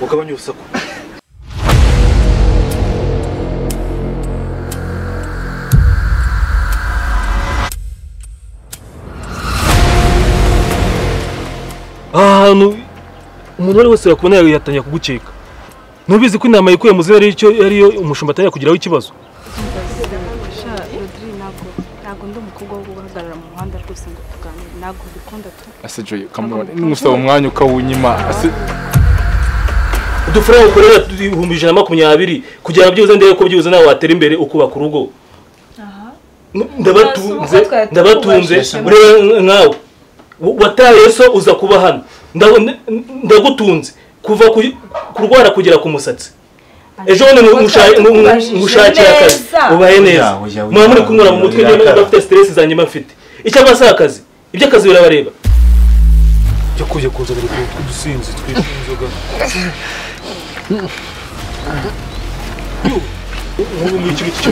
ugabanye urusaku. Ahantu umuntu wari wese yakubona yatangiye kugucika. Nubizi ko inama yikuye mu zina ariyo umushumba atangiye kugiraho ikibazo. Ntabwo ndi umukobwa wo guhagarara mu muhanda rwose ngo tuganire. Ntabwo bikunda tu. Ase Joy, come on. Nusaba umwanya ukawunyima. Ase udufaranga ukorera 120 kugira byibuze ndebe ko byibuze nawe watera imbere ukubaka urugo. Ndabatunze urebe nkawe wataye so uza kuba hano ndagutunze kuva kurwara kugera ku musatsi. Ejo ngushakira akazi ubaye neza mwa muri kunyura mu mutwe njye ndafite stress zanjye mafite icyo abasa akazi ibyo akazi birabareba cyo kuje kuza bari kudusinzi twishinzoga nk'ubu muri iki cyo